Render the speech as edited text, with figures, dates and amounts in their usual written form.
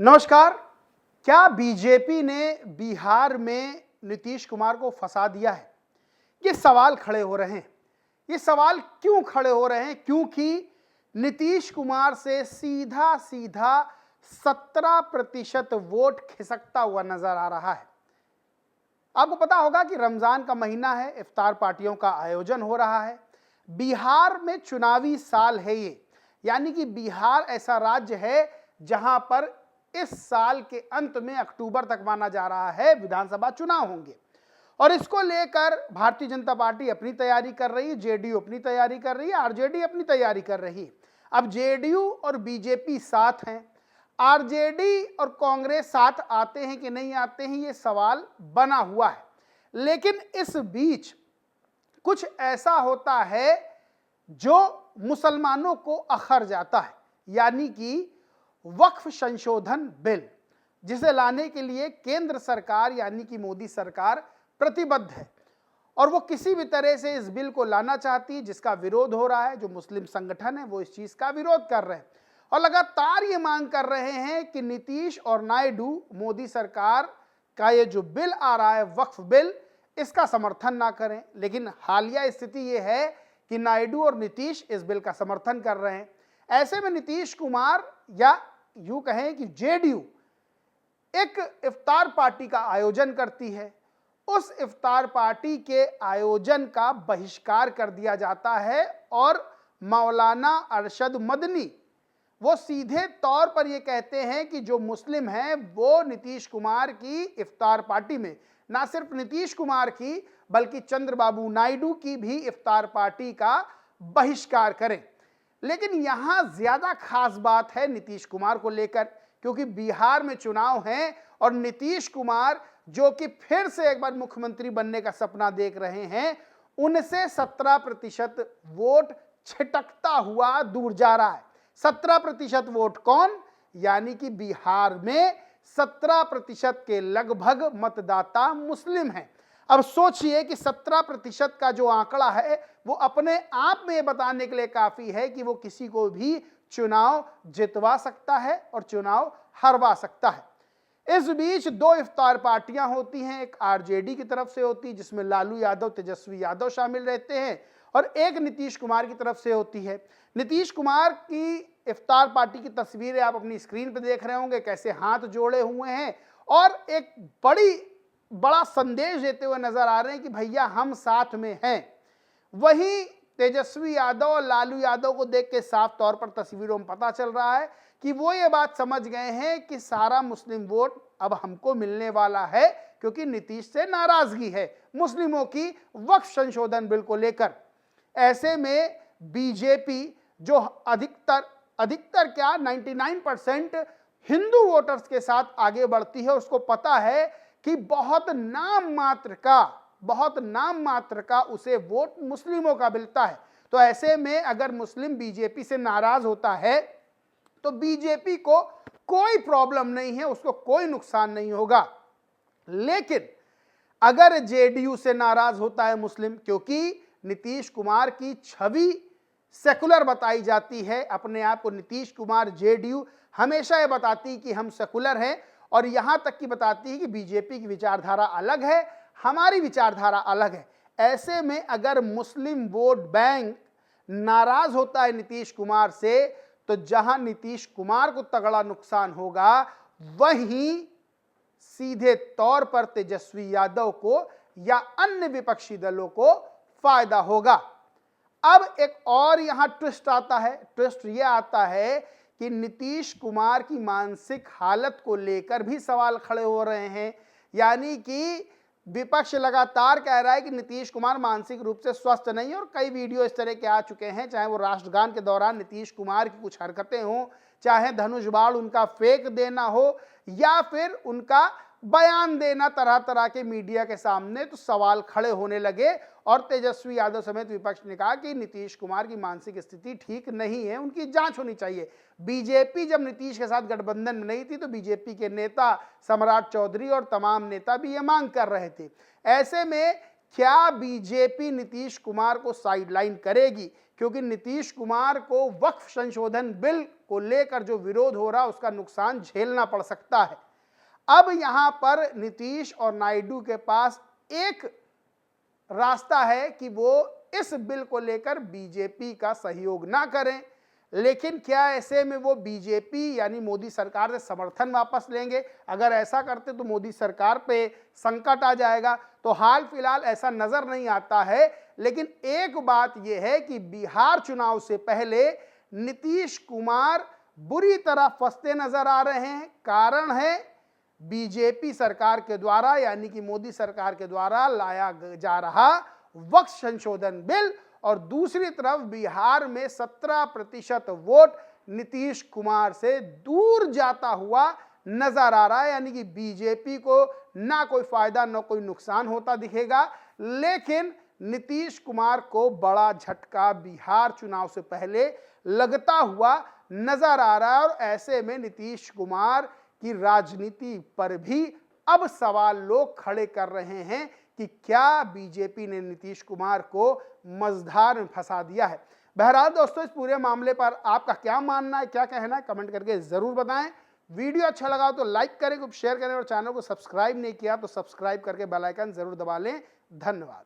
नमस्कार। क्या बीजेपी ने बिहार में नीतीश कुमार को फंसा दिया है? ये सवाल खड़े हो रहे हैं। ये सवाल क्यों खड़े हो रहे हैं? क्योंकि नीतीश कुमार से सीधा सीधा 17% वोट खिसकता हुआ नजर आ रहा है। आपको पता होगा कि रमजान का महीना है, इफ्तार पार्टियों का आयोजन हो रहा है। बिहार में चुनावी साल है ये, यानी कि बिहार ऐसा राज्य है जहां पर इस साल के अंत में अक्टूबर तक माना जा रहा है विधानसभा चुनाव होंगे। और इसको लेकर भारतीय जनता पार्टी अपनी तैयारी कर रही है, जेडीयू अपनी तैयारी कर रही है, आरजेडी अपनी तैयारी कर रही है। अब जेडीयू और बीजेपी साथ हैं, आरजेडी और कांग्रेस साथ आते हैं कि नहीं आते हैं, ये सवाल बना हुआ है। लेकिन इस बीच कुछ ऐसा होता है जो मुसलमानों को अखर जाता है, यानी कि वक्फ संशोधन बिल, जिसे लाने के लिए केंद्र सरकार यानी कि मोदी सरकार प्रतिबद्ध है और वो किसी भी तरह से इस बिल को लाना चाहती है, जिसका विरोध हो रहा है। जो मुस्लिम संगठन है वो इस चीज का विरोध कर रहे हैं और लगातार ये मांग कर रहे हैं कि नीतीश और नायडू मोदी सरकार का ये जो बिल आ रहा है वक्फ बिल, इसका समर्थन ना करें। लेकिन हालिया स्थिति ये है कि नायडू और नीतीश इस बिल का समर्थन कर रहे हैं। ऐसे में नीतीश कुमार या यूं कहें कि जेडीयू एक इफ्तार पार्टी का आयोजन करती है। उस इफ्तार पार्टी के आयोजन का बहिष्कार कर दिया जाता है और मौलाना अरशद मदनी वो सीधे तौर पर ये कहते हैं कि जो मुस्लिम हैं वो नीतीश कुमार की इफ्तार पार्टी में, ना सिर्फ नीतीश कुमार की बल्कि चंद्रबाबू नायडू की भी इफ्तार पार्टी का बहिष्कार करें। लेकिन यहां ज्यादा खास बात है नीतीश कुमार को लेकर, क्योंकि बिहार में चुनाव हैं और नीतीश कुमार जो कि फिर से एक बार मुख्यमंत्री बनने का सपना देख रहे हैं, उनसे 17% वोट छिटकता हुआ दूर जा रहा है। 17% वोट कौन? यानी कि बिहार में 17% के लगभग मतदाता मुस्लिम हैं। अब सोचिए कि 17% का जो आंकड़ा है वो अपने आप में बताने के लिए काफी है कि वो किसी को भी चुनाव जितवा सकता है और चुनाव हरवा सकता है। इस बीच दो इफ्तार पार्टियां होती हैं, एक आरजेडी की तरफ से होती है जिसमें लालू यादव, तेजस्वी यादव शामिल रहते हैं, और एक नीतीश कुमार की तरफ से होती है। नीतीश कुमार की इफ्तार पार्टी की तस्वीरें आप अपनी स्क्रीन पर देख रहे होंगे, कैसे हाथ जोड़े हुए हैं और एक बड़ा संदेश देते हुए नजर आ रहे हैं कि भैया हम साथ में हैं। वहीं तेजस्वी यादव और लालू यादव को देख के साफ तौर पर तस्वीरों में पता चल रहा है कि वो ये बात समझ गए हैं कि सारा मुस्लिम वोट अब हमको मिलने वाला है, क्योंकि नीतीश से नाराजगी है मुस्लिमों की वक्फ संशोधन बिल को लेकर। ऐसे में बीजेपी जो अधिकतर क्या 99% हिंदू वोटर्स के साथ आगे बढ़ती है, उसको पता है कि बहुत नाम मात्र का उसे वोट मुस्लिमों का मिलता है। तो ऐसे में अगर मुस्लिम बीजेपी से नाराज होता है तो बीजेपी को कोई प्रॉब्लम नहीं है, उसको कोई नुकसान नहीं होगा। लेकिन अगर जेडीयू से नाराज होता है मुस्लिम, क्योंकि नीतीश कुमार की छवि सेकुलर बताई जाती है, अपने आप को नीतीश कुमार, जेडीयू हमेशा ये बताती कि हम सेकुलर हैं और यहां तक कि बताती है कि बीजेपी की विचारधारा अलग है, हमारी विचारधारा अलग है। ऐसे में अगर मुस्लिम वोट बैंक नाराज होता है नीतीश कुमार से, तो जहां नीतीश कुमार को तगड़ा नुकसान होगा, वहीं सीधे तौर पर तेजस्वी यादव को या अन्य विपक्षी दलों को फायदा होगा। अब एक और यहां ट्विस्ट आता है। ट्विस्ट यह आता है कि नीतीश कुमार की मानसिक हालत को लेकर भी सवाल खड़े हो रहे हैं, यानी कि विपक्ष लगातार कह रहा है कि नीतीश कुमार मानसिक रूप से स्वस्थ नहीं है और कई वीडियो इस तरह के आ चुके हैं, चाहे वो राष्ट्रगान के दौरान नीतीश कुमार की कुछ हरकतें हों, चाहे धनुष बाण उनका फेंक देना हो या फिर उनका बयान देना तरह तरह के मीडिया के सामने, तो सवाल खड़े होने लगे और तेजस्वी यादव समेत विपक्ष ने कहा कि नीतीश कुमार की मानसिक स्थिति ठीक नहीं है, उनकी जांच होनी चाहिए। बीजेपी जब नीतीश के साथ गठबंधन में नहीं थी तो बीजेपी के नेता सम्राट चौधरी और तमाम नेता भी ये मांग कर रहे थे। ऐसे में क्या बीजेपी नीतीश कुमार को साइडलाइन करेगी? क्योंकि नीतीश कुमार को वक्फ संशोधन बिल को लेकर जो विरोध हो रहा उसका नुकसान झेलना पड़ सकता है। अब यहां पर नीतीश और नायडू के पास एक रास्ता है कि वो इस बिल को लेकर बीजेपी का सहयोग ना करें, लेकिन क्या ऐसे में वो बीजेपी यानी मोदी सरकार से समर्थन वापस लेंगे? अगर ऐसा करते तो मोदी सरकार पे संकट आ जाएगा। तो हाल फिलहाल ऐसा नजर नहीं आता है, लेकिन एक बात यह है कि बिहार चुनाव से पहले नीतीश कुमार बुरी तरह फंसते नजर आ रहे हैं। कारण है बीजेपी सरकार के द्वारा यानी कि मोदी सरकार के द्वारा लाया जा रहा वक्फ संशोधन बिल, और दूसरी तरफ बिहार में 17% वोट नीतीश कुमार से दूर जाता हुआ नजर आ रहा है। यानी कि बीजेपी को ना कोई फायदा ना कोई नुकसान होता दिखेगा, लेकिन नीतीश कुमार को बड़ा झटका बिहार चुनाव से पहले लगता हुआ नजर आ रहा है। और ऐसे में नीतीश कुमार की राजनीति पर भी अब सवाल लोग खड़े कर रहे हैं कि क्या बीजेपी ने नीतीश कुमार को मझधार में फंसा दिया है। बहरहाल दोस्तों, इस पूरे मामले पर आपका क्या मानना है, क्या कहना है, कमेंट करके जरूर बताएं। वीडियो अच्छा लगा तो लाइक करें, शेयर करें, और चैनल को सब्सक्राइब नहीं किया तो सब्सक्राइब करके बेल आइकन जरूर दबा लें। धन्यवाद।